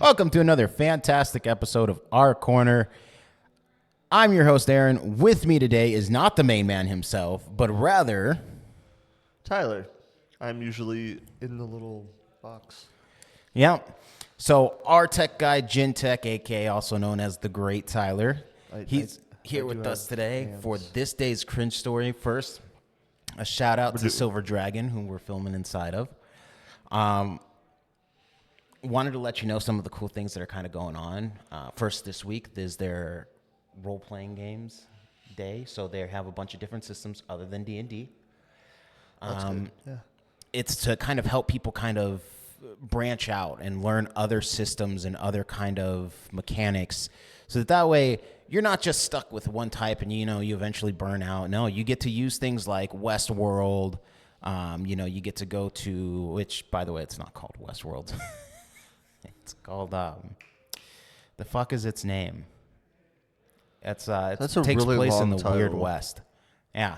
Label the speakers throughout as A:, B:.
A: Welcome to another fantastic episode of Our Corner. I'm your host, Aaron. With me today is not the main man himself, but rather...
B: Tyler. I'm usually in the little box.
A: Yeah. So our tech guy, Gin Tech, a.k.a. also known as the Great Tyler. He's here with us today for this day's cringe story. First, a shout out to Silver Dragon, who we're filming inside of. Wanted to let you know some of the cool things that are kind of going on. First, this week is their role-playing games day, so they have a bunch of different systems other than D&D.
B: That's good. Yeah.
A: It's to kind of help people kind of branch out and learn other systems and other kind of mechanics, so that way you're not just stuck with one type and you eventually burn out. No, you get to use things like Westworld. You get to go to, which by the way, it's not called Westworld. It's called the fuck is its name? It takes
B: really
A: place in
B: long
A: the
B: title.
A: Weird West. Yeah.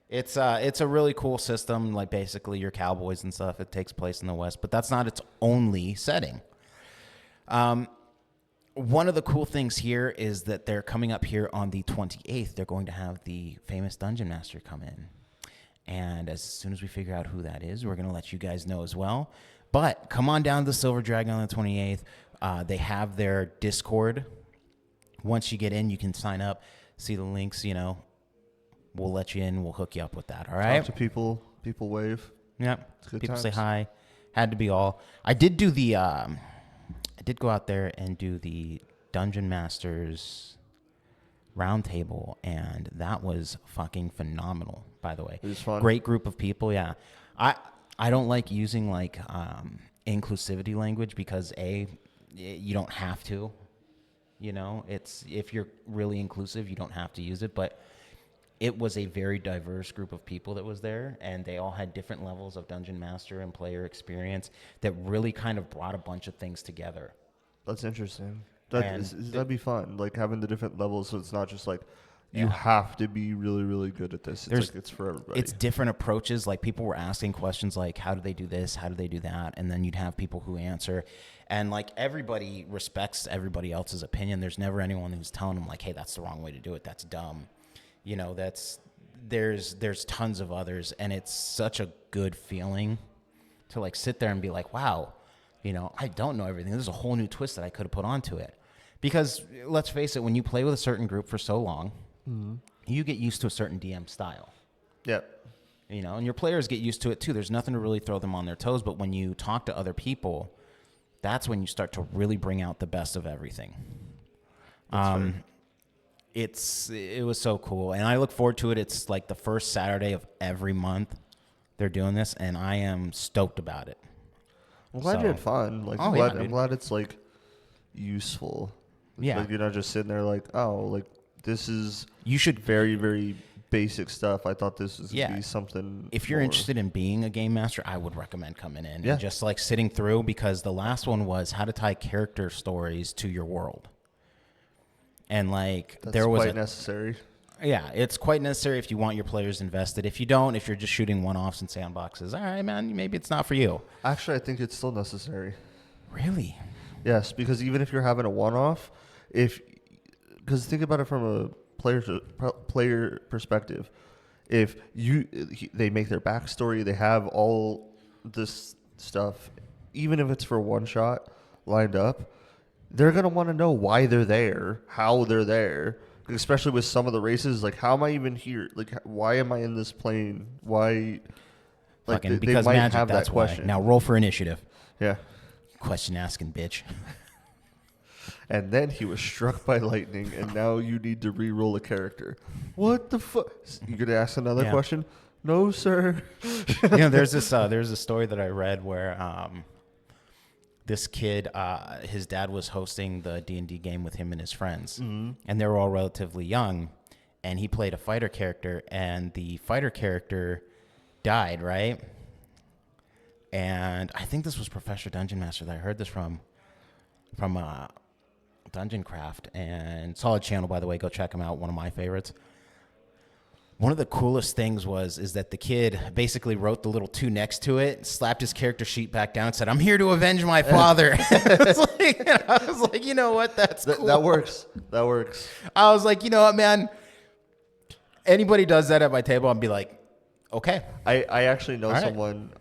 A: It's a really cool system, like basically your cowboys and stuff. It takes place in the West, but that's not its only setting. One of the cool things here is that they're coming up here on the 28th. They're going to have the famous Dungeon Master come in. And as soon as we figure out who that is, we're going to let you guys know as well. But come on down to the Silver Dragon on the 28th. They have their Discord. Once you get in, you can sign up, see the links, We'll let you in. We'll hook you up with that, all right?
B: Talk to people. People wave.
A: Yep. People
B: times.
A: say hi. Had to be all. I did do the... I did go out there and do the Dungeon Masters roundtable, and that was fucking phenomenal, by the way.
B: It was fun. Great
A: group of people, yeah. I don't like using, inclusivity language because, A, you don't have to. It's if you're really inclusive, you don't have to use it, but... It was a very diverse group of people that was there, and they all had different levels of Dungeon Master and player experience that really kind of brought a bunch of things together.
B: That's interesting. That'd be fun, like having the different levels, so it's not just like you have to be really, really good at this. It's for everybody.
A: It's different approaches. Like people were asking questions like, how do they do this? How do they do that? And then you'd have people who answer. And like everybody respects everybody else's opinion. There's never anyone who's telling them like, hey, that's the wrong way to do it. That's dumb. There's tons of others, and it's such a good feeling to like sit there and be like, wow, I don't know everything. There's a whole new twist that I could have put onto it. Because let's face it, when you play with a certain group for so long, you get used to a certain DM style.
B: Yep.
A: And your players get used to it too. There's nothing to really throw them on their toes, but when you talk to other people, that's when you start to really bring out the best of everything. It was so cool, and I look forward to it. It's like the first Saturday of every month they're doing this, and I am stoked about it.
B: I'm glad you had fun. I'm glad it's like useful.
A: Yeah,
B: like, you're not just sitting there like, oh, like this is
A: very, very
B: basic stuff. I thought this was gonna be something.
A: If you're interested in being a game master, I would recommend coming in and just like sitting through, because the last one was how to tie character stories to your world. And
B: that's quite necessary.
A: Yeah, it's quite necessary if you want your players invested. If you don't, if you're just shooting one-offs and sandboxes, all right, man, maybe it's not for you.
B: Actually, I think it's still necessary.
A: Really?
B: Yes, because even if you're having a one-off, because think about it from a player perspective. If they make their backstory, they have all this stuff, even if it's for one shot lined up, they're going to want to know why they're there, how they're there, especially with some of the races. Like, how am I even here? Like, why am I in this plane? Why? Like,
A: because
B: they might
A: magic,
B: have
A: that's
B: that question.
A: Why. Now roll for initiative.
B: Yeah.
A: Question asking, bitch.
B: And then he was struck by lightning, and now you need to re-roll a character. What the fuck? You going to ask another question? No, sir.
A: There's a story that I read where... this kid, his dad was hosting the D&D game with him and his friends, and they were all relatively young, and he played a fighter character, and the fighter character died, right? And I think this was Professor Dungeon Master that I heard this from Dungeon Craft, and solid channel, by the way, go check him out, one of my favorites. One of the coolest things is that the kid basically wrote the little 2 next to it, slapped his character sheet back down, and said, "I'm here to avenge my father." I was like, you know what? That's cool.
B: That works. That works.
A: I was like, you know what, man? Anybody does that at my table, I'd be like, okay.
B: I actually know
A: All
B: someone.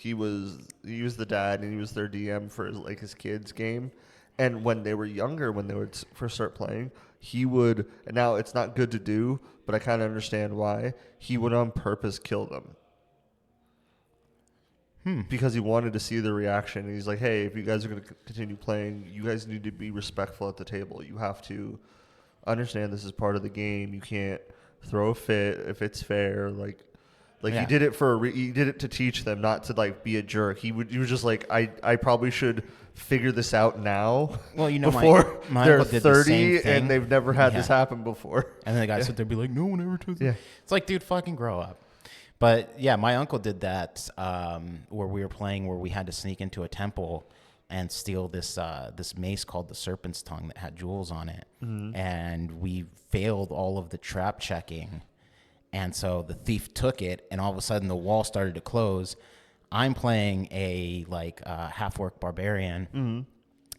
B: He was the dad, and he was their DM for his kids' game. And when they were younger, when they would first start playing, he would. And now it's not good to do, but I kind of understand why. He would on purpose kill them. Because he wanted to see the reaction. And he's like, "Hey, if you guys are going to continue playing, you guys need to be respectful at the table. You have to understand this is part of the game. You can't throw a fit if it's fair."
A: Yeah.
B: He did it he did it to teach them, not to be a jerk. He was just like, I probably should figure this out now.
A: Well, you know,
B: before
A: my
B: they're
A: uncle did the
B: 30
A: same thing.
B: and they've never had this happen before.
A: And then the guy sit there and be like, "No one ever does that."
B: Yeah.
A: It's like, dude, fucking grow up. But yeah, my uncle did that where we were playing, where we had to sneak into a temple and steal this mace called the Serpent's Tongue that had jewels on it. And we failed all of the trap checking. And so the thief took it, and all of a sudden the wall started to close. I'm playing a half-orc barbarian,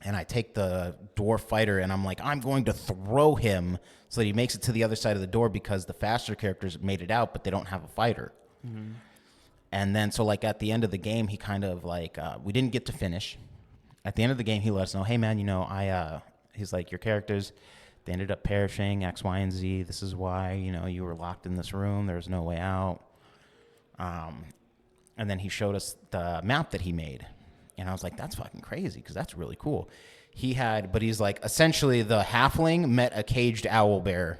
A: and I take the dwarf fighter, and I'm like, I'm going to throw him so that he makes it to the other side of the door, because the faster characters made it out, but they don't have a fighter. And then so at the end of the game, he kind of we didn't get to finish. At the end of the game, he let us know, "Hey man, he's like, your characters, they ended up perishing, X, Y, and Z. This is why, you were locked in this room. There's no way out." And then he showed us the map that he made. And I was like, that's fucking crazy, because that's really cool. But he's like, essentially the halfling met a caged owl bear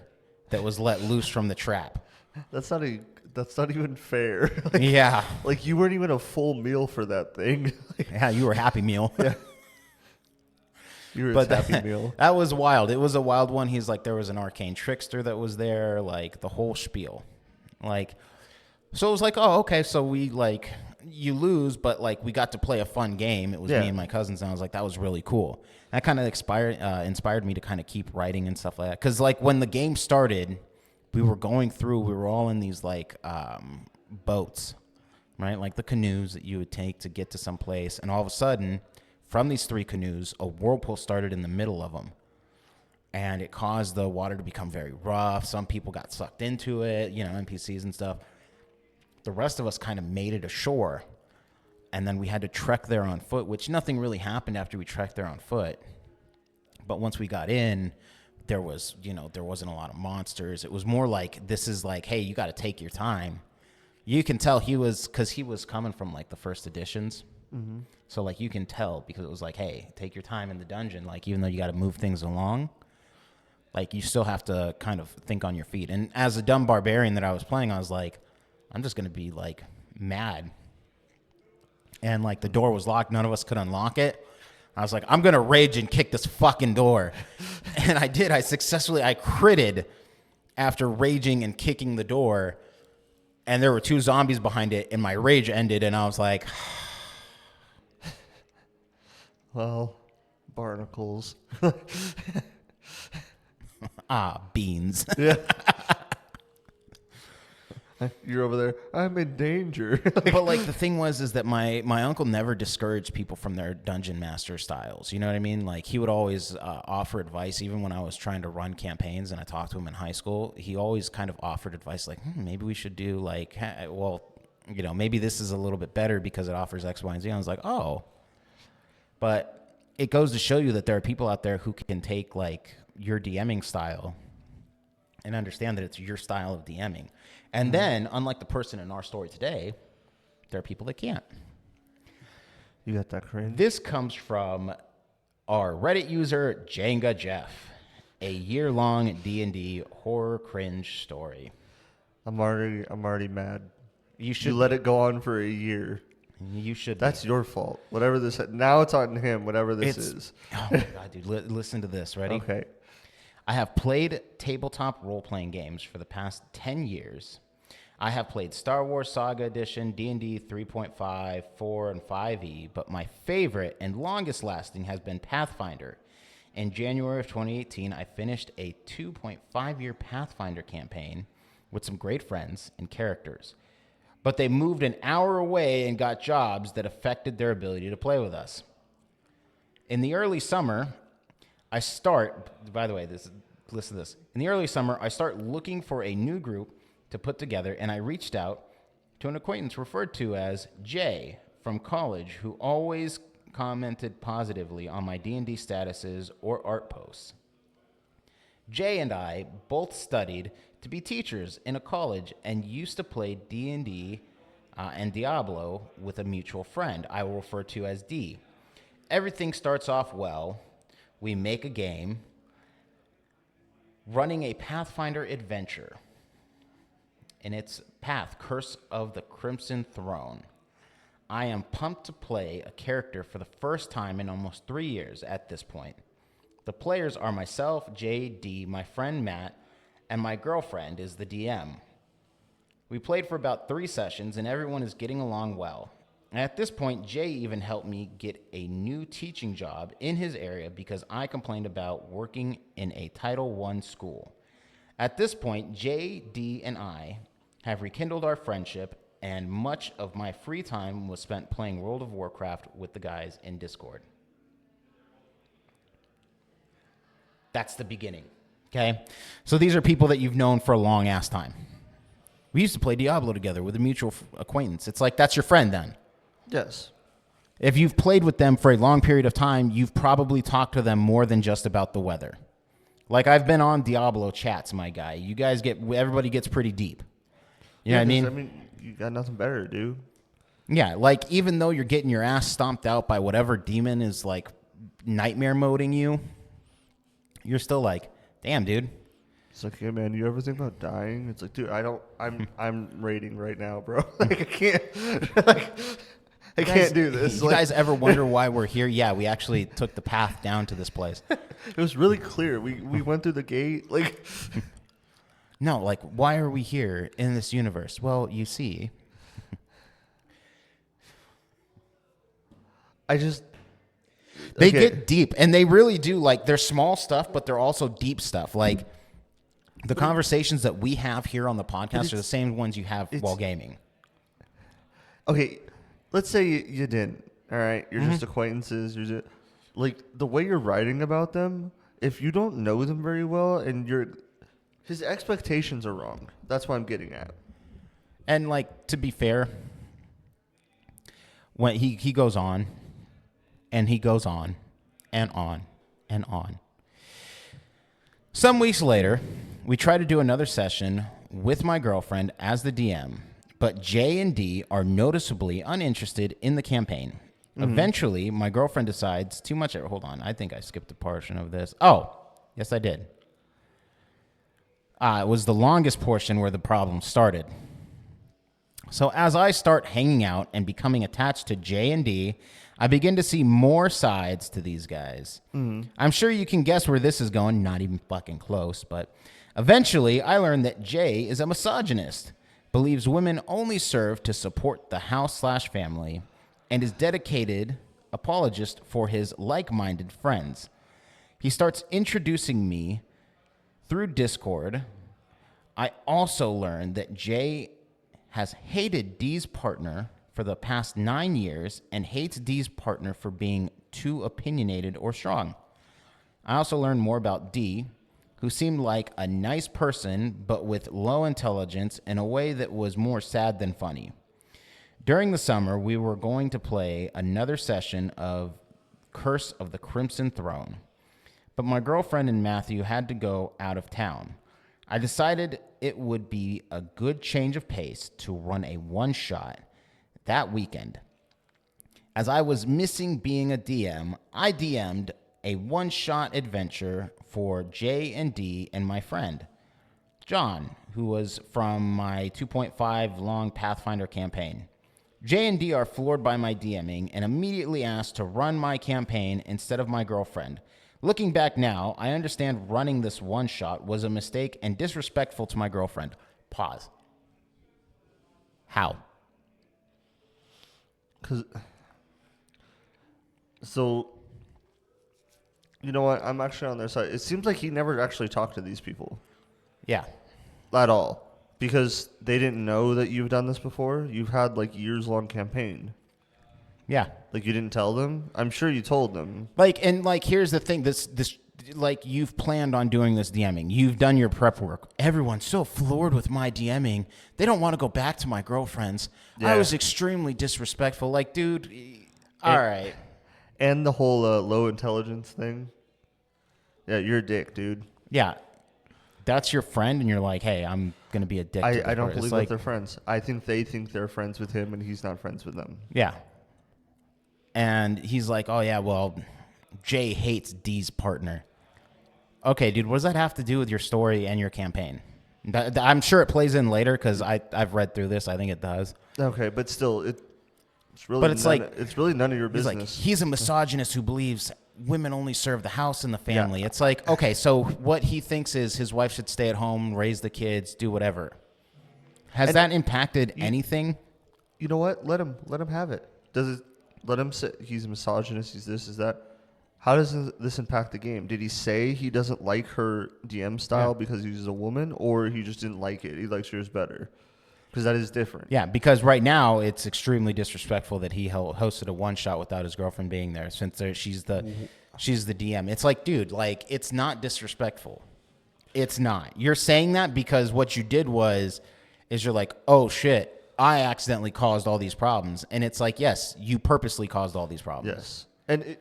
A: that was let loose from the trap.
B: That's not even fair.
A: Yeah.
B: You weren't even a full meal for that thing.
A: Yeah, you were Happy Meal.
B: Yeah. You were his Happy Meal.
A: That was wild. It was a wild one. He's like, there was an arcane trickster that was there, the whole spiel. So it was like, oh, okay, so we, you lose, but, we got to play a fun game. It was me and my cousins, and I was like, that was really cool. That kind of inspired me to kind of keep writing and stuff like that. Because, when the game started, we were all in these, boats, right? The canoes that you would take to get to some place. And all of a sudden, from these 3 canoes, a whirlpool started in the middle of them. And it caused the water to become very rough. Some people got sucked into it, NPCs and stuff. The rest of us kind of made it ashore, and then we had to trek there on foot, which nothing really happened after we trekked there on foot. But once we got in, there wasn't a lot of monsters. It was more hey, you got to take your time. You can tell because he was coming from the first editions. Mm-hmm. So you can tell, because it was hey, take your time in the dungeon. Even though you got to move things along, you still have to kind of think on your feet. And as a dumb barbarian that I was playing, I was like, I'm just going to be mad. And the door was locked. None of us could unlock it. I was like, I'm going to rage and kick this fucking door. And I did. I critted after raging and kicking the door. And there were 2 zombies behind it, and my rage ended. And I was like,
B: well, barnacles.
A: Beans.
B: Yeah. You're over there, I'm in danger.
A: But the thing is that my uncle never discouraged people from their dungeon master styles. You know what I mean? He would always offer advice, even when I was trying to run campaigns and I talked to him in high school. He always kind of offered advice maybe we should do maybe this is a little bit better because it offers X, Y, and Z. I was like, oh. But it goes to show you that there are people out there who can take your DMing style and understand that it's your style of DMing. And then, unlike the person in our story today, there are people that can't.
B: You got that cringe?
A: This comes from our Reddit user, Jenga Jeff. A year-long D&D horror cringe story.
B: I'm already mad.
A: You
B: let it go on for a year.
A: You should.
B: That's your fault. Whatever this. Now it's on him. Whatever this is.
A: Oh my god, dude! Listen to this. Ready?
B: Okay.
A: I have played tabletop role-playing games for the past 10 years. I have played Star Wars Saga Edition, D&D 3.5, 4, and 5e, but my favorite and longest lasting has been Pathfinder. In January of 2018, I finished a 2.5-year Pathfinder campaign with some great friends and characters. But they moved an hour away and got jobs that affected their ability to play with us. In the early summer, by the way, listen to this. In the early summer, I start looking for a new group to put together, and I reached out to an acquaintance referred to as Jay from college, who always commented positively on my D&D statuses or art posts. Jay and I both studied to be teachers in a college and used to play D&D and Diablo with a mutual friend I will refer to as D. Everything starts off well. We make a game, running a Pathfinder adventure. In its path, Curse of the Crimson Throne. I am pumped to play a character for the first time in almost 3 years at this point. The players are myself, JD, my friend Matt, and my girlfriend is the DM. We played for about 3 sessions, and everyone is getting along well. And at this point, Jay even helped me get a new teaching job in his area because I complained about working in a Title I school. At this point, JD and I have rekindled our friendship, and much of my free time was spent playing World of Warcraft with the guys in Discord. That's the beginning, okay? So these are people that you've known for a long-ass time. We used to play Diablo together with a mutual acquaintance. It's like, that's your friend then.
B: Yes.
A: If you've played with them for a long period of time, you've probably talked to them more than just about the weather. Like, I've been on Diablo chats, my guy. You guys everybody gets pretty deep. You know what I mean?
B: I mean, you got nothing better to do.
A: Yeah, like, even though you're getting your ass stomped out by whatever demon is, like, nightmare moding you, you're still like, damn, dude.
B: It's like, hey, man, you ever think about dying? It's like, dude, I'm raiding right now, bro. Like, I can't, like, I can't do this.
A: You guys ever wonder why we're here? Yeah, we actually took the path down to this place.
B: It was really clear. We went through the gate, like.
A: No, like, why are we here in this universe? Well, you see. They get deep, and they really do. Like, they're small stuff, but they're also deep stuff. Like, the conversations that we have here on the podcast are the same ones you have while gaming.
B: Okay, let's say you didn't. All right, you're just acquaintances. You're just, like, the way you're writing about them. If you don't know them very well, and his expectations are wrong. That's what I'm getting at.
A: And, like, to be fair, when he goes on, and he goes on, and on, and on. Some weeks later, we try to do another session with my girlfriend as the DM, but J and D are noticeably uninterested in the campaign. Eventually, my girlfriend decides too much. Hold on, I think I skipped a portion of this. Oh, yes, I did. It was the longest portion where the problem started. So as I start hanging out and becoming attached to J and D, I begin to see more sides to these guys. I'm sure you can guess where this is going, not even fucking close, but eventually I learned that Jay is a misogynist, believes women only serve to support the house/family, and is dedicated apologist for his like-minded friends. He starts introducing me through Discord. I also learned that Jay has hated D's partner for the past 9 years and hates D's partner for being too opinionated or strong. I also learned more about D, who seemed like a nice person, but with low intelligence in a way that was more sad than funny. During the summer, we were going to play another session of Curse of the Crimson Throne, but my girlfriend and Matthew had to go out of town. I decided it would be a good change of pace to run a one-shot that weekend. As I was missing being a DM, I DM'd a one-shot adventure for J and D and my friend, John, who was from my 2.5 long Pathfinder campaign. J and D are floored by my DMing and immediately asked to run my campaign instead of my girlfriend. Looking back now, I understand running this one-shot was a mistake and disrespectful to my girlfriend. Pause. How?
B: So, you know what? I'm actually on their side. It seems like he never actually talked to these people.
A: Yeah.
B: At all. Because they didn't know that you've done this before. You've had like years-long campaign.
A: Yeah.
B: Like you didn't tell them? I'm sure you told them.
A: Like, and like, here's the thing. This, like, you've planned on doing this DMing. You've done your prep work. Everyone's so floored with my DMing. They don't want to go back to my girlfriends.
B: Yeah.
A: I was extremely disrespectful. Like, dude, all right.
B: And the whole low intelligence thing. Yeah, you're a dick, dude.
A: Yeah. That's your friend, and you're like, hey, I'm going to be a dick to this
B: I don't
A: person.
B: believe
A: It's like,
B: that they're friends. I think they think they're friends with him, and he's not friends with them.
A: yeah. And he's like, oh, yeah, well, Jay hates D's partner. Okay, dude, what does that have to do with your story and your campaign? I'm sure it plays in later because I've read through this. I think it does.
B: Okay, but still, it's really
A: But it's like-
B: it's really none of your
A: He's
B: business.
A: like, he's a misogynist who believes women only serve the house and the family. It's like, okay, so what he thinks is his wife should stay at home, raise the kids, do whatever. Has that impacted anything?
B: You know what? Let him have it. Let him say he's a misogynist. He's this, is that. How does this impact the game? Did he say he doesn't like her DM style because he's a woman, or he just didn't like it? He likes yours better, because that is different.
A: Yeah, because right now it's extremely disrespectful that he hosted a one shot without his girlfriend being there, since she's the DM. It's like, dude, like, it's not disrespectful. It's not. You're saying that because what you did is you're like, oh shit, I accidentally caused all these problems, and it's like, yes, you purposely caused all these problems.
B: Yes, and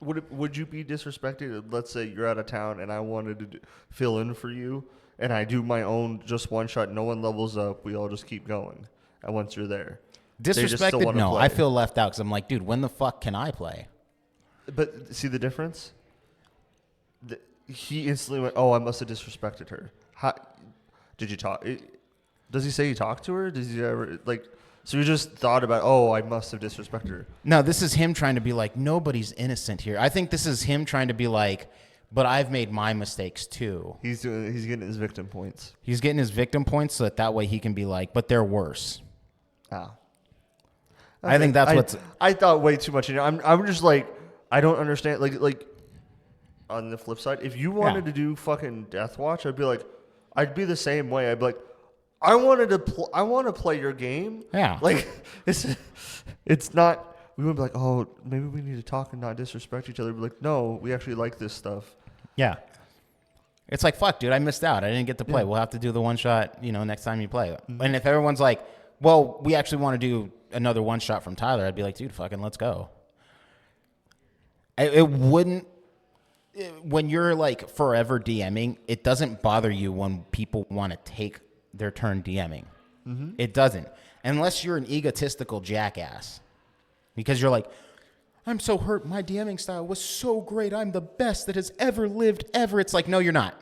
B: would you be disrespected? Let's say you're out of town and I wanted to fill in for you, and I do my own just one shot. No one levels up. We all just keep going. And once you're there,
A: Disrespected? No,
B: play.
A: I feel left out because I'm like, dude, when the fuck can I play?
B: But see the difference? He instantly went, "Oh, I must have disrespected her." How did you talk? Does he say you talked to her? Does he ever like? So you just thought about, "Oh, I must have disrespected her."
A: No, this is him trying to be like, nobody's innocent here. I think this is him trying to be like, but I've made my mistakes too.
B: He's getting his victim points.
A: He's getting his victim points so that way he can be like, but they're worse.
B: Oh.
A: I think that's what's.
B: I thought way too much. I'm just like, I don't understand. Like on the flip side, if you wanted to do fucking Death Watch, I'd be the same way. I'd be like, I want to play your game.
A: Yeah.
B: Like it's not. We wouldn't be like, oh, maybe we need to talk and not disrespect each other. We'd be like, no, we actually like this stuff.
A: Yeah. It's like, fuck, dude, I missed out. I didn't get to play. We'll have to do the one shot, next time you play. Mm-hmm. And if everyone's like, well, we actually want to do another one shot from Tyler, I'd be like, dude, fucking let's go. It wouldn't. When you're like forever DMing, it doesn't bother you when people want to take their turn DMing. Mm-hmm. It doesn't. Unless you're an egotistical jackass. Because you're like, I'm so hurt. My DMing style was so great. I'm the best that has ever lived ever. It's like, no, you're not.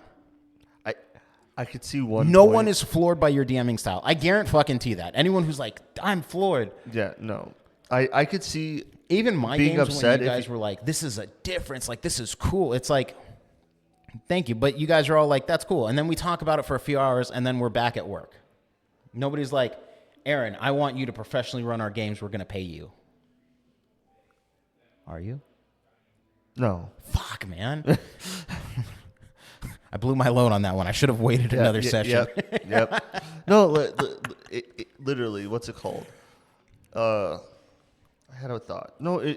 B: I could see one.
A: No one is floored by your DMing style. I guarantee that. Anyone who's like, I'm floored.
B: Yeah, no. I could see
A: even my
B: being
A: games
B: upset
A: when you guys were like, this is a difference. Like, this is cool. It's like, thank you. But you guys are all like, that's cool. And then we talk about it for a few hours, and then we're back at work. Nobody's like, Aaron, I want you to professionally run our games. We're going to pay you. Are you?
B: No.
A: Fuck, man. I blew my load on that one. I should have waited another session.
B: Yep. No, literally, what's it called? I had a thought. No,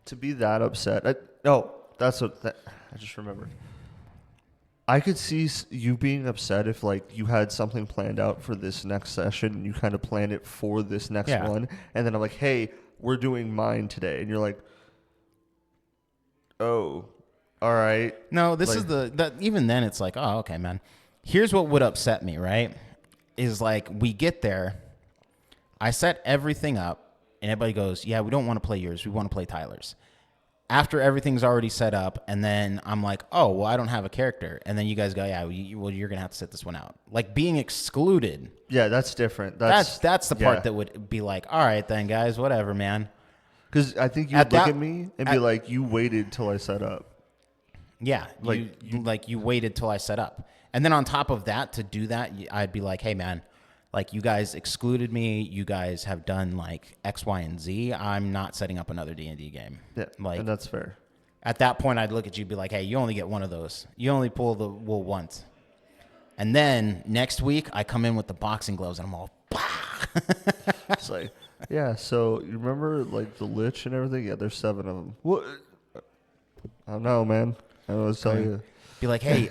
B: to be that upset. That's what I just remembered. I could see you being upset if like you had something planned out for this next session and you kind of planned it for this next one, and then I'm like, hey, we're doing mine today, and you're like, oh, all right.
A: No, this is even then it's like, oh, okay, man. Here's what would upset me, right? Is like we get there, I set everything up, and everybody goes, yeah, we don't want to play yours. We want to play Tyler's. After everything's already set up, and then I'm like, oh, well, I don't have a character. And then you guys go, yeah, well, you're going to have to sit this one out. Like being excluded.
B: Yeah, that's different.
A: That's the part that would be like, all right then, guys, whatever, man.
B: Because I think you'd look at me and be like, you waited till I set up.
A: Yeah, you waited till I set up. And then on top of that, to do that, I'd be like, hey, man, like you guys excluded me. You guys have done like X, Y, and Z. I'm not setting up another D&D game.
B: Yeah,
A: like,
B: and that's fair.
A: At that point, I'd look at you and be like, hey, you only get one of those. You only pull the wool once. And then next week, I come in with the boxing gloves, and I'm all, bah!
B: It's like, yeah. So you remember like the Lich and everything? Yeah, there's 7 of them. What? I don't know, man. I was telling you.
A: Be like, hey,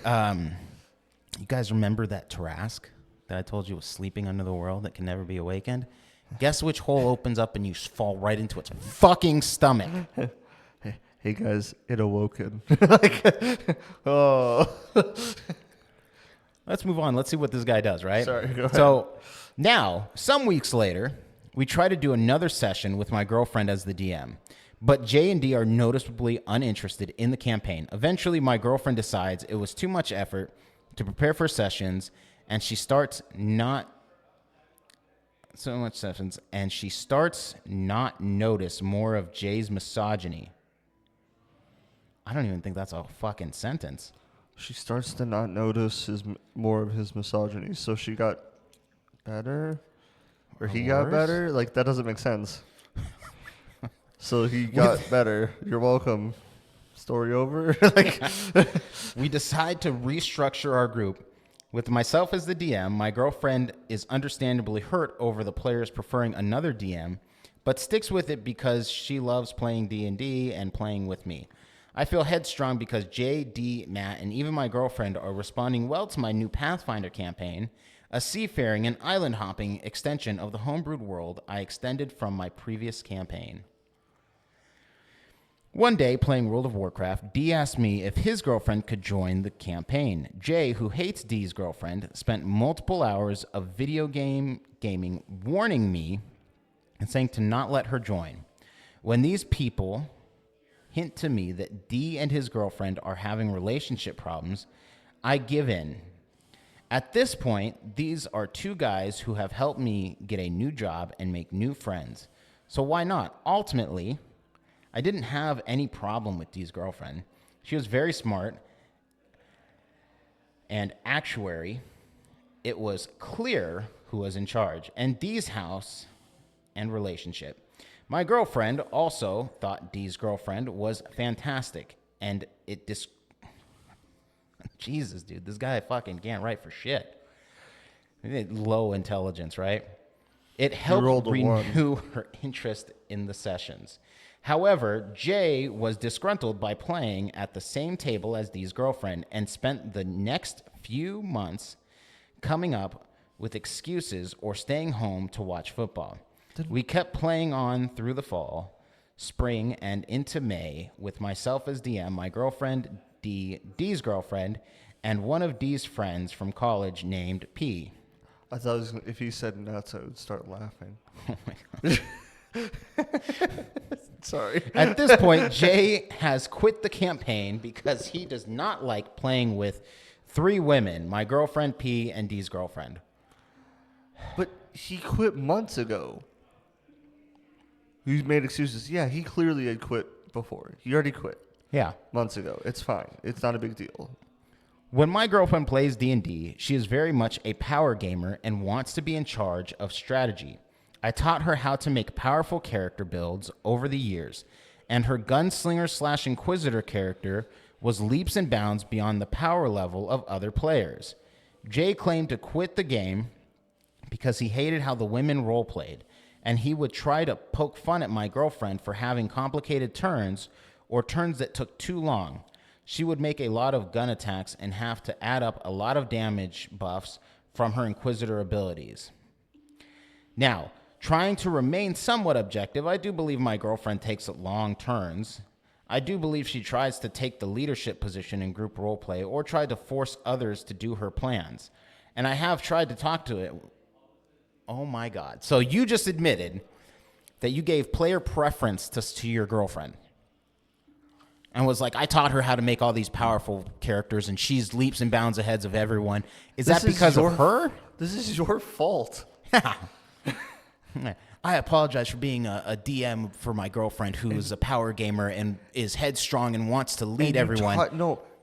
A: you guys remember that Tarask that I told you was sleeping under the world that can never be awakened? Guess which hole opens up and you fall right into its fucking stomach.
B: Hey guys, it awoken. Like, oh.
A: Let's move on. Let's see what this guy does, right?
B: Sorry, go ahead.
A: So now, some weeks later, we try to do another session with my girlfriend as the DM. But J and D are noticeably uninterested in the campaign. Eventually, my girlfriend decides it was too much effort to prepare for sessions, and she starts not notice more of Jay's misogyny. I don't even think that's a fucking sentence.
B: She starts to not notice more of his misogyny. So she got better? Or he got better? Like, that doesn't make sense. So he got better. You're welcome. Story over? Like,
A: we decide to restructure our group. With myself as the DM, my girlfriend is understandably hurt over the players preferring another DM, but sticks with it because she loves playing D&D and playing with me. I feel headstrong because J, D, Matt, and even my girlfriend are responding well to my new Pathfinder campaign, a seafaring and island hopping extension of the homebrewed world I extended from my previous campaign. One day, playing World of Warcraft, D asked me if his girlfriend could join the campaign. Jay, who hates D's girlfriend, spent multiple hours of video gaming warning me and saying to not let her join. When these people hint to me that D and his girlfriend are having relationship problems, I give in. At this point, these are 2 guys who have helped me get a new job and make new friends. So why not? Ultimately, I didn't have any problem with Dee's girlfriend. She was very smart and actuary. It was clear who was in charge, and Dee's house and relationship. My girlfriend also thought Dee's girlfriend was fantastic, and Jesus, dude, this guy fucking can't write for shit. Low intelligence, right? It helped renew her interest in the sessions. However, Jay was disgruntled by playing at the same table as Dee's girlfriend and spent the next few months coming up with excuses or staying home to watch football. We kept playing on through the fall, spring, and into May with myself as DM, my girlfriend, Dee's girlfriend, and one of Dee's friends from college named P.
B: I thought if he said nuts, I would start laughing.
A: Oh my God.
B: Sorry.
A: At this point, Jay has quit the campaign because he does not like playing with 3 women, my girlfriend P and Dee's girlfriend.
B: But he quit months ago. He made excuses. Yeah, he clearly had quit before. He already quit.
A: Yeah.
B: Months ago. It's fine. It's not a big deal.
A: When my girlfriend plays D&D, she is very much a power gamer and wants to be in charge of strategy. I taught her how to make powerful character builds over the years, and her gunslinger/inquisitor character was leaps and bounds beyond the power level of other players. Jay claimed to quit the game because he hated how the women roleplayed, and he would try to poke fun at my girlfriend for having complicated turns or turns that took too long. She would make a lot of gun attacks and have to add up a lot of damage buffs from her inquisitor abilities. Now, trying to remain somewhat objective, I do believe my girlfriend takes long turns. I do believe she tries to take the leadership position in group roleplay or try to force others to do her plans. And I have tried to talk to it. Oh my God. So you just admitted that you gave player preference to your girlfriend. And was like, I taught her how to make all these powerful characters, and she's leaps and bounds ahead of everyone. Is that because of her?
B: This is your fault.
A: I apologize for being a DM for my girlfriend who is a power gamer and is headstrong and wants to lead everyone.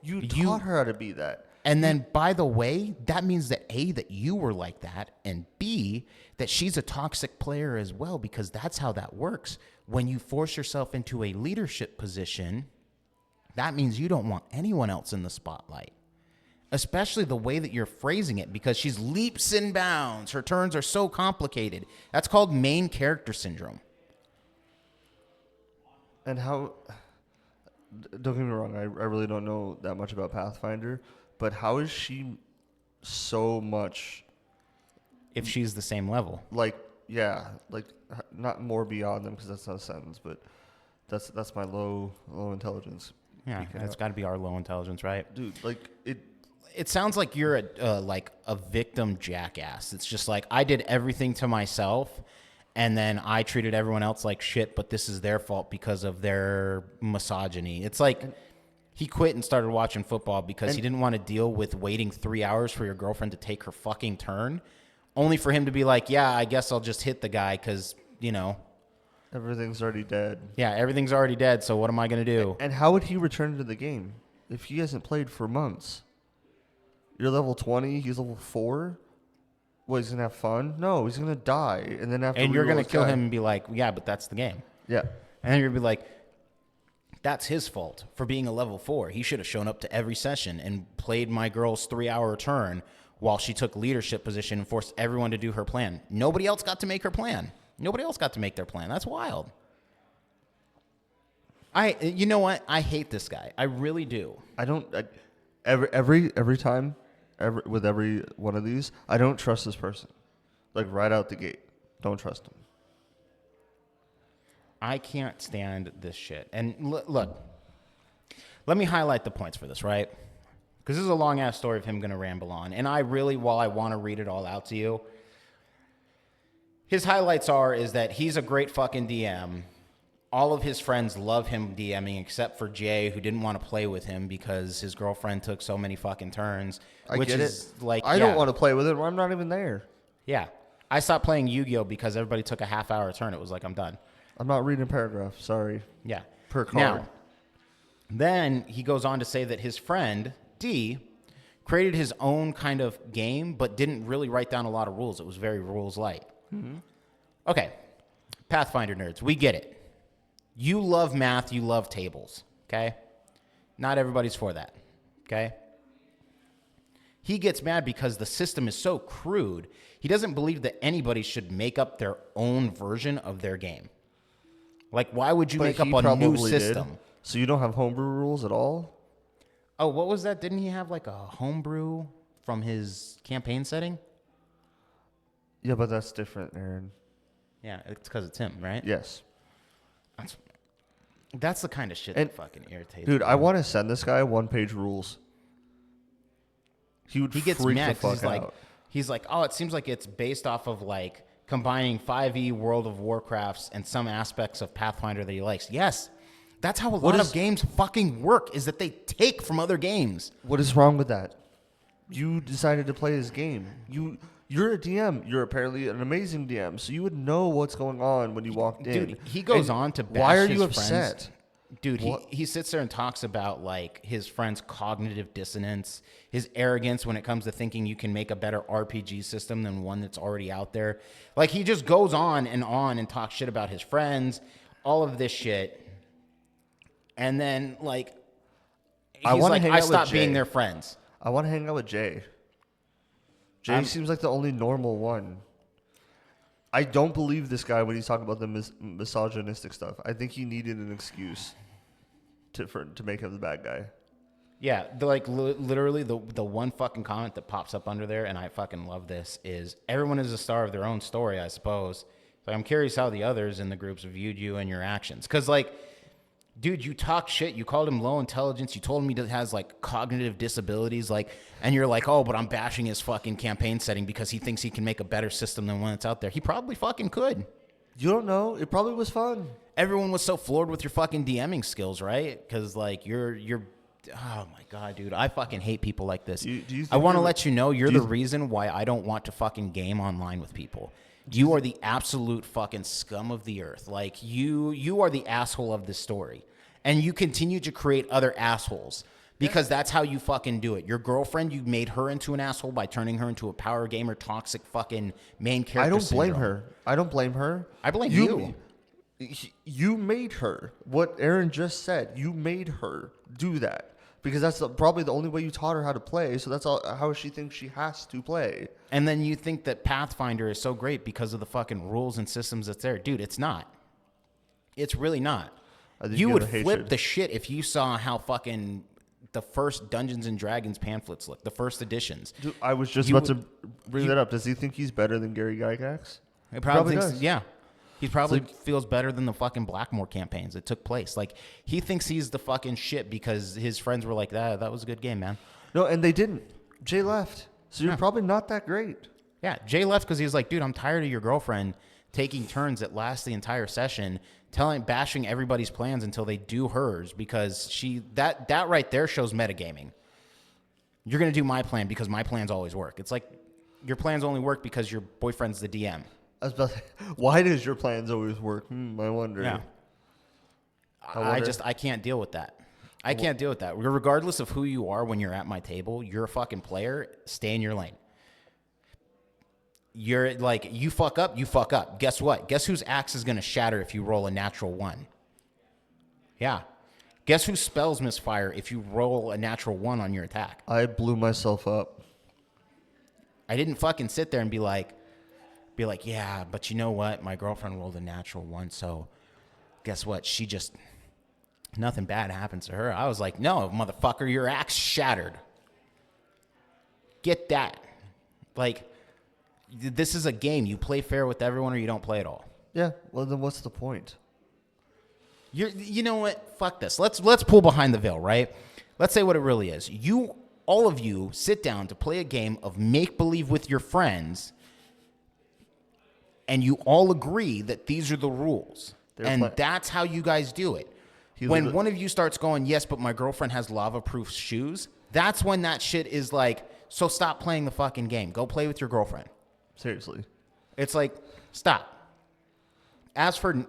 B: You taught her how to be that.
A: And then, by the way, that means that A, that you were like that, and B, that she's a toxic player as well, because that's how that works. When you force yourself into a leadership position, that means you don't want anyone else in the spotlight. especially the way that you're phrasing it, because she's leaps and bounds. Her turns are so complicated. That's called main character syndrome.
B: And how? Don't get me wrong. I really don't know that much about Pathfinder, but how is she so much?
A: If she's the same level,
B: Like, yeah, like not more beyond them, because that's not a sentence, but that's my low intelligence.
A: yeah, it's got to be our low intelligence, right?
B: Dude, like
A: It sounds like you're a victim jackass. It's just like, I did everything to myself, and then I treated everyone else like shit, but this is their fault because of their misogyny. It's like he quit and started watching football because he didn't want to deal with waiting 3 hours for your girlfriend to take her fucking turn, only for him to be like, yeah, I guess I'll just hit the guy because,
B: everything's already dead.
A: yeah, everything's already dead, so what am I going to do?
B: And how would he return to the game if he hasn't played for months? You're level 20, he's level 4. What, he's going to have fun? No, he's going to die. And then
A: You're going to kill him and be like, yeah, but that's the game.
B: Yeah.
A: And then you're going to be like, that's his fault for being a level 4. He should have shown up to every session and played my girl's 3-hour turn while she took leadership position and forced everyone to do her plan. Nobody else got to make her plan. Nobody else got to make their plan. That's wild. You know what? I hate this guy. I really do.
B: Every time, with every one of these, I don't trust this person. Like right out the gate. Don't trust him.
A: I can't stand this shit. And look, let me highlight the points for this, right? Because this is a long-ass story of him going to ramble on. And I really, while I want to read it all out to you, his highlights is that he's a great fucking DM. All of his friends love him DMing except for Jay, who didn't want to play with him because his girlfriend took so many fucking turns.
B: I
A: which
B: get
A: is
B: it.
A: Like,
B: I don't want to play with it. I'm not even there.
A: Yeah. I stopped playing Yu-Gi-Oh! Because everybody took a half-hour turn. It was like, I'm done.
B: I'm not reading a paragraph. Sorry.
A: Yeah.
B: Per card.
A: Now, then he goes on to say that his friend, D, created his own kind of game, but didn't really write down a lot of rules. It was very rules light. Mm-hmm. Okay. Pathfinder nerds, we get it. You love math, you love tables, okay? Not everybody's for that, okay? He gets mad because the system is so crude, he doesn't believe that anybody should make up their own version of their game. Like, why would you make up a new system?
B: Did. So you don't have homebrew rules at all?
A: Oh, what was that? Didn't he have like a homebrew from his campaign setting?
B: Yeah, but that's different, Aaron.
A: Yeah, it's because it's him, right?
B: Yes.
A: That's the kind of shit that fucking irritates
B: me. Dude, I want
A: to
B: send this guy one-page rules. He gets mad because
A: he's like, oh, it seems like it's based off of like combining 5e, World of Warcrafts, and some aspects of Pathfinder that he likes. Yes, that's how a lot of games fucking work, is that they take from other games.
B: What is wrong with that? You decided to play this game. You're a DM. You're apparently an amazing DM, so you would know what's going on when you walked in.
A: Dude, he goes on to bash
B: why are
A: his
B: you
A: friends.
B: upset?
A: Dude, he sits there and talks about like his friend's cognitive dissonance, his arrogance when it comes to thinking you can make a better RPG system than one that's already out there. Like, he just goes on and talks shit about his friends, all of this shit. And then like he's like, I stopped being their friends.
B: I want to hang out with Jay. Jay seems like the only normal one. I don't believe this guy when he's talking about the misogynistic stuff. I think he needed an excuse to make him the bad guy.
A: Yeah, literally the one fucking comment that pops up under there, and I fucking love this, is everyone is a star of their own story, I suppose. Like, I'm curious how the others in the groups viewed you and your actions. Because, like, dude, you talk shit. You called him low intelligence. You told him he has like cognitive disabilities, like, and you're like, oh, but I'm bashing his fucking campaign setting because he thinks he can make a better system than one that's out there. He probably fucking could.
B: You don't know. It probably was fun.
A: Everyone was so floored with your fucking DMing skills, right? Because like you're. Oh my god, dude! I fucking hate people like this. I want to let you know you're the reason why I don't want to fucking game online with people. You are the absolute fucking scum of the earth. Like, you are the asshole of this story. And you continue to create other assholes because that's how you fucking do it. Your girlfriend, you made her into an asshole by turning her into a power gamer, toxic fucking main character.
B: I don't blame her. I don't blame her.
A: I blame you.
B: You made her. What Aaron just said, you made her do that. Because that's probably the only way you taught her how to play. So that's how she thinks she has to play.
A: And then you think that Pathfinder is so great because of the fucking rules and systems that's there. Dude, it's not. It's really not. You would flip the shit if you saw how fucking the first Dungeons and Dragons pamphlets look, the first editions.
B: Dude, I was just about to bring that up. Does he think he's better than Gary Gygax?
A: He probably thinks,
B: does.
A: yeah. He probably feels better than the fucking Blackmore campaigns that took place. Like, he thinks he's the fucking shit because his friends were like, that was a good game, man.
B: No, and they didn't. Jay left. So you're probably not that great.
A: Yeah, Jay left because he was like, dude, I'm tired of your girlfriend taking turns that last the entire session, bashing everybody's plans until they do hers, because that right there shows metagaming. You're going to do my plan because my plans always work. It's like your plans only work because your boyfriend's the DM.
B: I was about to say, why does your plans always work? I wonder.
A: Yeah. I can't deal with that. I can't deal with that. Regardless of who you are when you're at my table, you're a fucking player. Stay in your lane. You're like, you fuck up, you fuck up. Guess what? Guess whose axe is going to shatter if you roll a natural 1? Yeah. Guess whose spells misfire if you roll a natural 1 on your attack?
B: I blew myself up.
A: I didn't fucking sit there and be like, yeah, but you know what? My girlfriend rolled a natural 1, so guess what? Nothing bad happens to her. I was like, no, motherfucker, your axe shattered. Get that. Like, this is a game. You play fair with everyone or you don't play at all.
B: Yeah, well, then what's the point?
A: You know what? Fuck this. Let's pull behind the veil, right? Let's say what it really is. All of you sit down to play a game of make-believe with your friends, and you all agree that these are the rules. That's how you guys do it. When one of you starts going, yes, but my girlfriend has lava-proof shoes, that's when that shit is like, so stop playing the fucking game. Go play with your girlfriend.
B: Seriously.
A: It's like, stop. As for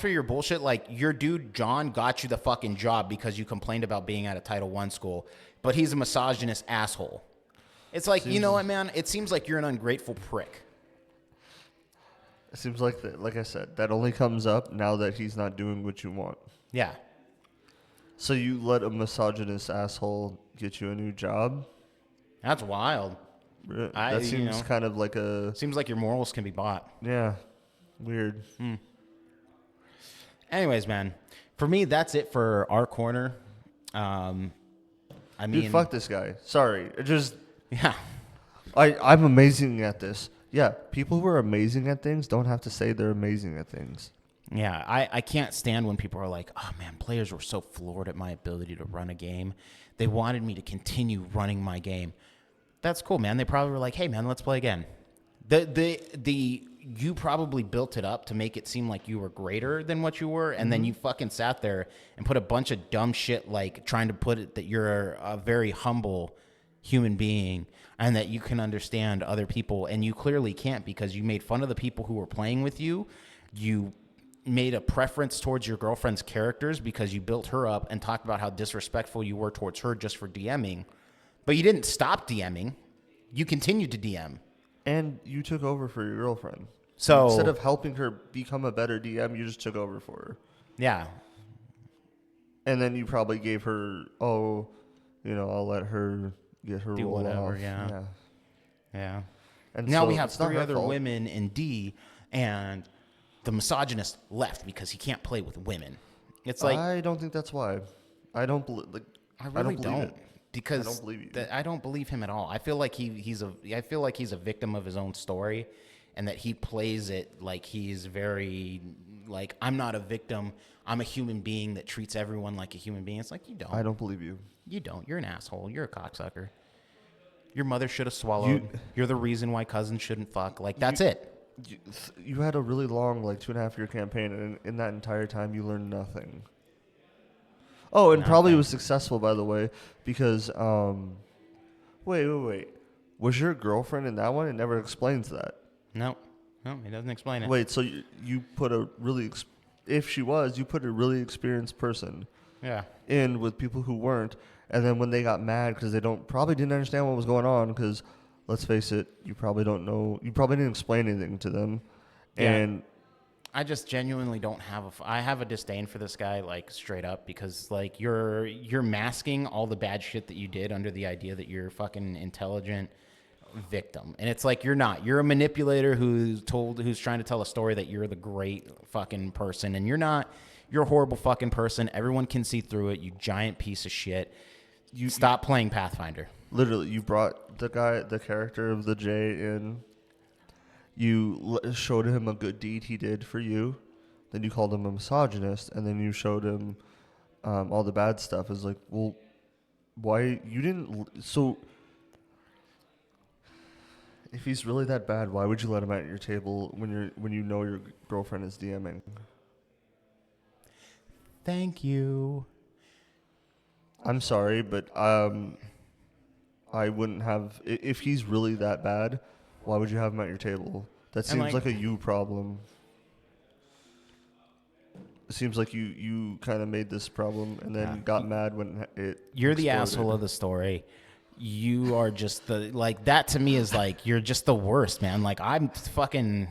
A: your bullshit, like, your dude John got you the fucking job because you complained about being at a Title I school, but he's a misogynist asshole. It's like, you know what, man? It seems like you're an ungrateful prick.
B: It seems like that, like I said, that only comes up now that he's not doing what you want.
A: Yeah.
B: So you let a misogynist asshole get you a new job?
A: That's wild.
B: That seems kind of like a...
A: Seems like your morals can be bought.
B: Yeah. Weird.
A: Anyways, man, for me, that's it for our corner.
B: Dude, fuck this guy. Sorry.
A: Yeah.
B: I'm amazing at this. Yeah, people who are amazing at things don't have to say they're amazing at things.
A: Yeah, I can't stand when people are like, oh, man, players were so floored at my ability to run a game. They wanted me to continue running my game. That's cool, man. They probably were like, hey, man, let's play again. You probably built it up to make it seem like you were greater than what you were, and then you fucking sat there and put a bunch of dumb shit, like trying to put it that you're a very humble human being and that you can understand other people, and you clearly can't because you made fun of the people who were playing with you. You made a preference towards your girlfriend's characters because you built her up and talked about how disrespectful you were towards her just for DMing. But you didn't stop DMing. You continued to DM.
B: And you took over for your girlfriend.
A: So
B: instead of helping her become a better DM, you just took over for her.
A: Yeah.
B: And then you probably gave her, I'll let her get her roll
A: whatever,
B: off.
A: Yeah.
B: And
A: now
B: so
A: we have
B: it's not
A: 3
B: her
A: other
B: fault.
A: women in D, and the misogynist left because he can't play with women. It's like,
B: I don't think that's why. I don't believe.
A: I really don't.
B: It.
A: Because
B: I don't believe you.
A: I don't believe him at all. I feel like he's a victim of his own story, and that he plays it like he's very like, I'm not a victim. I'm a human being that treats everyone like a human being. It's like, you don't.
B: I don't believe you.
A: You don't. You're an asshole. You're a cocksucker. Your mother should have swallowed. You're the reason why cousins shouldn't fuck. Like, that's it.
B: You had a really long, 2.5 year campaign, and in that entire time, you learned nothing. Oh, and probably was successful, by the way, because, wait. Was your girlfriend in that one? It never explains that.
A: No, it doesn't explain it.
B: Wait, so you put a really, if she was, you put a really experienced person in with people who weren't, and then when they got mad because they probably didn't understand what was going on, because, let's face it, you probably don't know, you probably didn't explain anything to them, and
A: I just genuinely don't have I have a disdain for this guy, like straight up, because like you're masking all the bad shit that you did under the idea that you're a fucking intelligent victim, and it's like you're not. You're a manipulator who's trying to tell a story that you're the great fucking person, and you're not. You're a horrible fucking person. Everyone can see through it. You giant piece of shit. You stop playing Pathfinder.
B: Literally, you brought the character of the J in. You showed him a good deed he did for you. Then you called him a misogynist, and then you showed him all the bad stuff. It's like, well, why you didn't? So, if he's really that bad, why would you let him at your table when you know your girlfriend is DMing?
A: Thank you.
B: I'm sorry, but I wouldn't have. If he's really that bad, why would you have him at your table? That seems like a you problem. It seems like you kind of made this problem and then got mad when it.
A: You're the
B: exploded.
A: asshole of the story. You are just that to me is like you're just the worst, man. Like I'm fucking.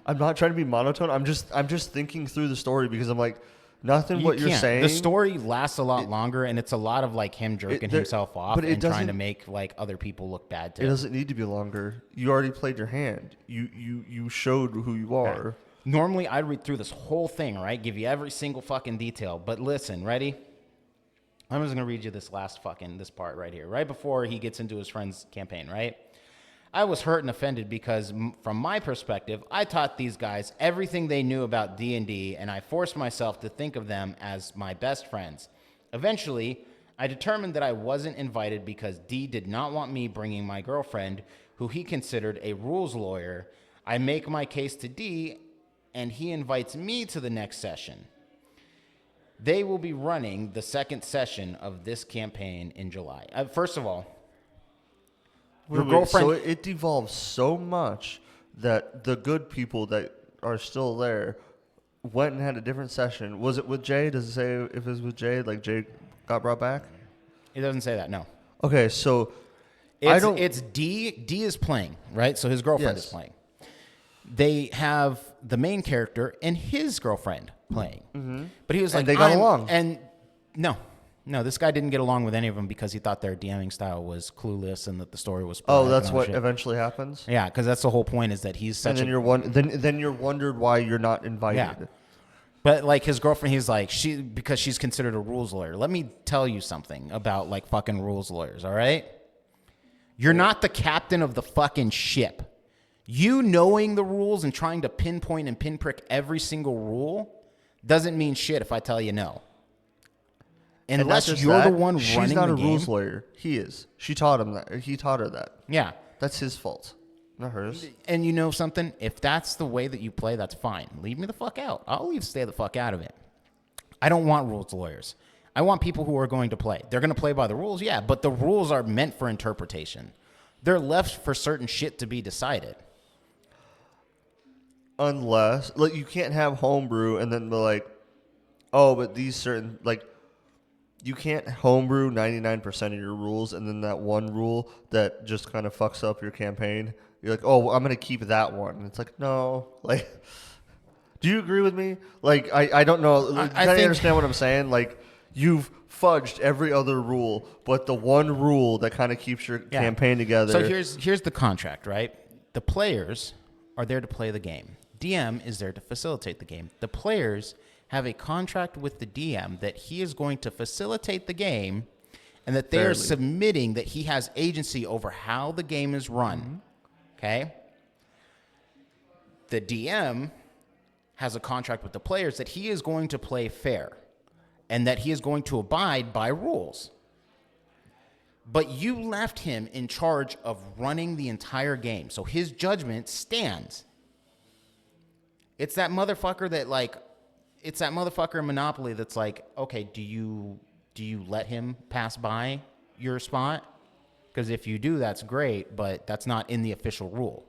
B: I'm not trying to be monotone. I'm just thinking through the story because I'm like. Nothing what you're
A: can't.
B: saying.
A: The story lasts a lot longer, and it's a lot of like him jerking himself off and trying to make like other people look bad too.
B: It doesn't need to be longer. You already played your hand. You showed who you are.
A: Okay. Normally, I'd read through this whole thing, right? Give you every single fucking detail. But listen, ready? I'm just gonna read you this this part right here, right before he gets into his friend's campaign, right? I was hurt and offended because, from my perspective, I taught these guys everything they knew about D&D, and I forced myself to think of them as my best friends. Eventually, I determined that I wasn't invited because D did not want me bringing my girlfriend, who he considered a rules lawyer. I make my case to D, and he invites me to the next session. They will be running the second session of this campaign in July. First of all, your girlfriend.
B: So it devolves so much that the good people that are still there went and had a different session. Was it with Jay? Does it say if it was with Jay? Like Jay got brought back?
A: It doesn't say that. No.
B: Okay, so
A: it's D. D is playing, right? So his girlfriend is playing. They have the main character and his girlfriend playing, but he was like,
B: they got along.
A: And no, this guy didn't get along with any of them because he thought their DMing style was clueless and that the story was.
B: Oh, that's what eventually happens.
A: Yeah, because that's the whole point is that he's such.
B: And then you're wondered why you're not invited.
A: Yeah. But like his girlfriend, he's like because she's considered a rules lawyer. Let me tell you something about like fucking rules lawyers. All right, you're not the captain of the fucking ship. You knowing the rules and trying to pinpoint and pinprick every single rule doesn't mean shit if I tell you no. Unless you're the one running the game.
B: She's not a rules lawyer. He is. She taught him that. He taught her that.
A: Yeah.
B: That's his fault, not hers.
A: And you know something? If that's the way that you play, that's fine. Leave me the fuck out. I'll stay the fuck out of it. I don't want rules lawyers. I want people who are going to play. They're going to play by the rules, yeah, but the rules are meant for interpretation. They're left for certain shit to be decided.
B: Unless, like, you can't have homebrew and then be like, oh, but these certain, like, you can't homebrew 99% of your rules and then that one rule that just kind of fucks up your campaign. You're like, oh, well, I'm going to keep that one. And it's like, no. Like, do you agree with me? Like, I don't know. I understand what I'm saying. Like, you've fudged every other rule, but the one rule that kind of keeps your campaign together.
A: So here's the contract, right? The players are there to play the game. DM is there to facilitate the game. The players have a contract with the DM that he is going to facilitate the game and that they are submitting that he has agency over how the game is run. Mm-hmm. Okay? The DM has a contract with the players that he is going to play fair and that he is going to abide by rules. But you left him in charge of running the entire game. So his judgment stands. It's that motherfucker in Monopoly that's like, okay, do you let him pass by your spot? Because if you do, that's great, but that's not in the official rule.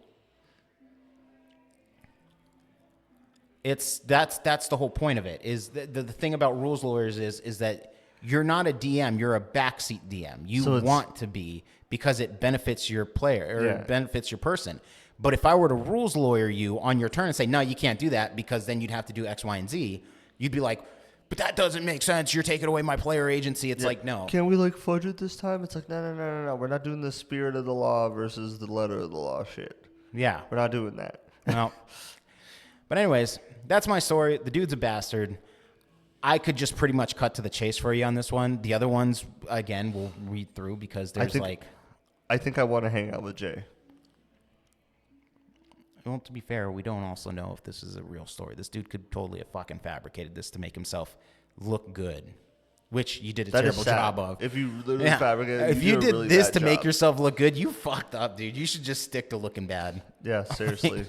A: That's the whole point of it. Is the thing about rules lawyers is that you're not a DM, you're a backseat DM. You want to be because it benefits your player or it benefits your person. But if I were to rules lawyer you on your turn and say, no, you can't do that because then you'd have to do X, Y, and Z, you'd be like, but that doesn't make sense. You're taking away my player agency. It's like, no.
B: Can we like fudge it this time? It's like, no. We're not doing the spirit of the law versus the letter of the law shit.
A: Yeah.
B: We're not doing that.
A: Well, but anyways, that's my story. The dude's a bastard. I could just pretty much cut to the chase for you on this one. The other ones, again, we'll read through because there's
B: I think I want to hang out with Jay.
A: Well, to be fair, we don't also know if this is a real story. This dude could totally have fucking fabricated this to make himself look good, which you did a terrible job of.
B: If you literally fabricated,
A: if you did
B: really
A: this to
B: job.
A: make yourself look good, you fucked up, dude. You should just stick to looking bad.
B: Yeah, seriously.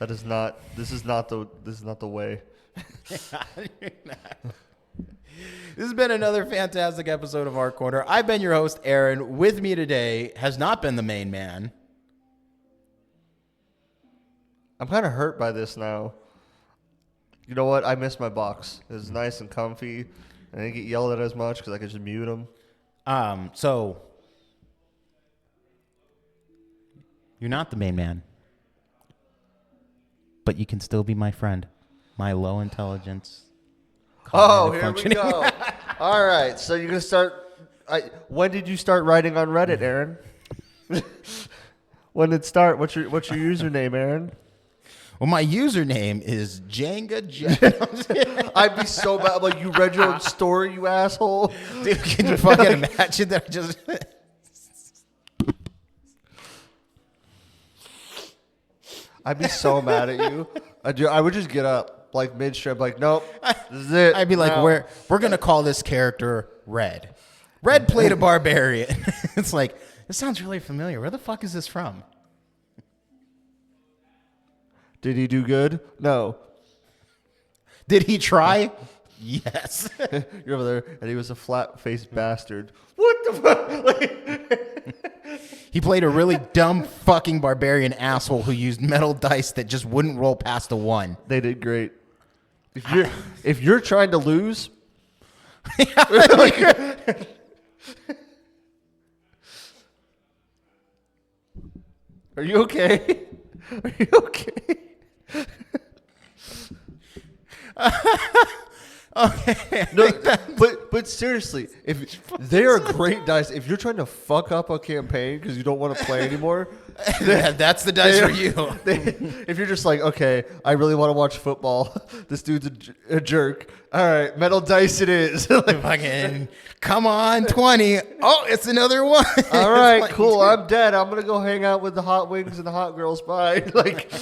B: This is not the way.
A: This has been another fantastic episode of Our Corner. I've been your host, Aaron. With me today has not been the main man.
B: I'm kind of hurt by this now. You know what? I missed my box. It was nice and comfy. I didn't get yelled at as much because I could just mute them.
A: So you're not the main man, but you can still be my friend, my low intelligence.
B: Oh, here we go. All right. So you're gonna start. When did you start writing on Reddit, Aaron? When did it start? What's your username, Aaron?
A: Well, my username is Jenga Jeff.
B: I'd be so bad. Like, you read your own story, you asshole.
A: Dude, can you fucking imagine that I just...
B: I'd be so mad at you. I would just get up, like, mid-strip, like, nope, this is it.
A: I'd be like,
B: no.
A: we're going to call this character Red. Red played a barbarian. It's like, this sounds really familiar. Where the fuck is this from?
B: Did he do good? No.
A: Did he try? Yes.
B: You're over there, and he was a flat-faced bastard. What the fuck?
A: He played a really dumb fucking barbarian asshole who used metal dice that just wouldn't roll past a 1.
B: They did great. If you're trying to lose, are you okay? Are you okay?
A: Okay.
B: No, but seriously, if they are great dice, if you're trying to fuck up a campaign because you don't want to play anymore,
A: that's the dice for you.
B: If you're just like, okay, I really want to watch football, this dude's a jerk. All right, metal dice it is. Like,
A: Fucking, come on, 20. Oh, it's another 1.
B: all right,
A: like,
B: cool. I'm dead. I'm gonna go hang out with the hot wings and the hot girls. Bye. Like.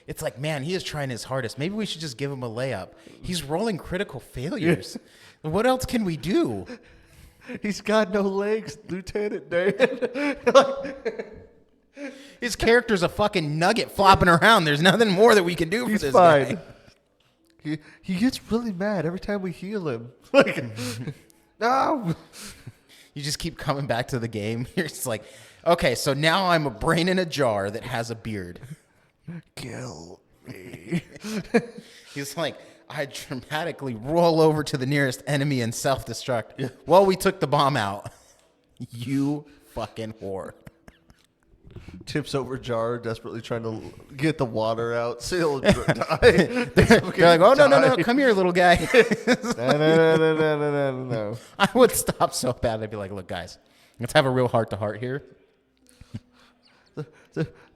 A: It's like, man, he is trying his hardest. Maybe we should just give him a layup. He's rolling critical failures. What else can we do?
B: He's got no legs, Lieutenant Dan.
A: His character's a fucking nugget flopping around. There's nothing more that we can do for this
B: fine.
A: guy.
B: He gets really mad every time we heal him. Like, no.
A: You just keep coming back to the game. You're just like, okay, so now I'm a brain in a jar that has a beard.
B: Kill me.
A: He's like, I dramatically roll over to the nearest enemy and self-destruct. Yeah. Well, we took the bomb out. You fucking whore.
B: Tips over jar, desperately trying to get the water out. So he'll die.
A: They're like, oh, no. Come here, little guy.
B: No.
A: I would stop so bad. I'd be like, look, guys, let's have a real heart-to-heart here.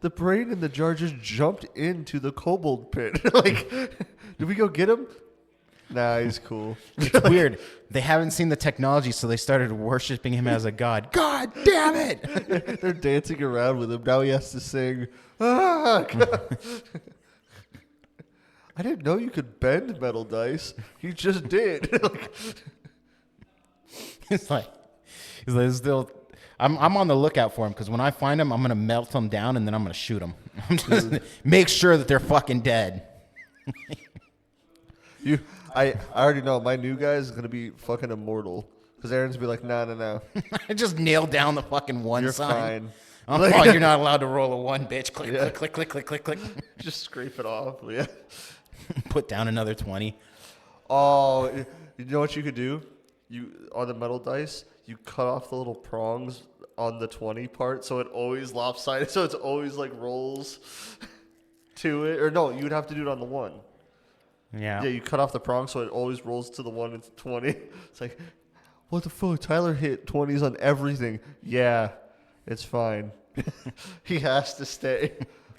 B: The brain in the jar just jumped into the kobold pit. Like, did we go get him? Nah, he's cool.
A: It's weird. They haven't seen the technology, so they started worshiping him as a god. God damn it!
B: They're dancing around with him. Now he has to sing. Ah, I didn't know you could bend metal dice. He just did.
A: It's like still. I'm on the lookout for him because when I find him, I'm gonna melt them down and then I'm gonna shoot them. I'm just make sure that they're fucking dead.
B: I already know my new guy is gonna be fucking immortal because Aaron's gonna be like, no.
A: I just nailed down the fucking 1
B: You're
A: sign.
B: fine.
A: Oh, you're not allowed to roll a 1, bitch. Click,
B: Yeah.
A: click.
B: Just scrape it off. Yeah.
A: Put down another 20.
B: Oh, you know what you could do? You on the metal dice, you cut off the little prongs on the 20 part, so it always lopsided. So it's always like rolls to it. Or no, you would have to do it on the 1.
A: Yeah.
B: Yeah, you cut off the prong, so it always rolls to the 1 and 20. It's like, what the fuck? Tyler hit 20s on everything. Yeah, it's fine. He has to stay.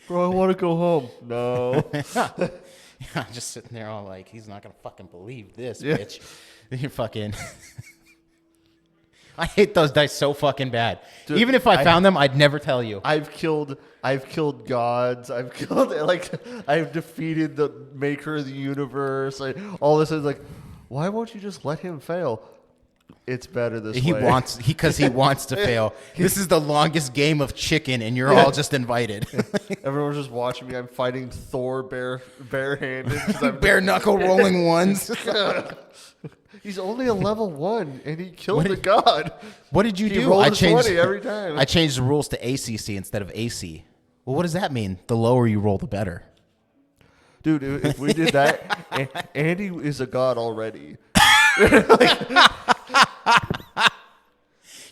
B: Bro, I want to go home. No.
A: Yeah, just sitting there all like, he's not going to fucking believe this,
B: Yeah.
A: bitch. You're fucking... I hate those dice so fucking bad.
B: Dude,
A: Even if I found them, I'd never tell you.
B: I've killed gods. I've defeated the maker of the universe. All this is like, why won't you just let him fail? It's better this way.
A: Because he wants to fail. This is the longest game of chicken, and you're all just invited.
B: Everyone's just watching me. I'm fighting Thor barehanded.
A: Bare knuckle rolling ones.
B: He's only a level 1, and he killed the god.
A: What did you
B: He
A: do?
B: rolled
A: I
B: a
A: changed
B: 20 every time.
A: I changed the rules to ACC instead of AC. Well, what does that mean? The lower you roll, the better.
B: Dude, if we did that, Andy is a god already.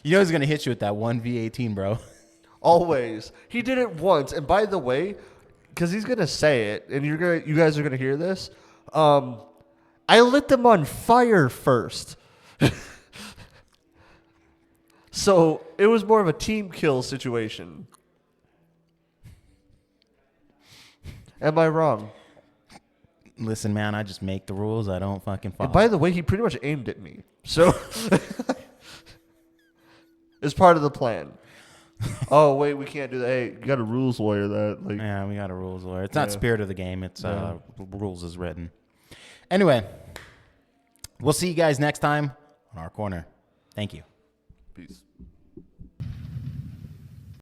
A: You know he's going to hit you with that 1v18, bro.
B: Always. He did it once. And by the way, because he's going to say it, and you guys are going to hear this, I lit them on fire first. So it was more of a team kill situation. Am I wrong?
A: Listen, man, I just make the rules. I don't fucking follow.
B: And by the way, he pretty much aimed at me. So it's part of the plan. Oh, wait, we can't do that. Hey, you got a rules lawyer that.
A: Yeah, we got a rules lawyer. It's not spirit of the game. It's rules as written. Anyway, we'll see you guys next time on Our Corner. Thank you.
B: Peace.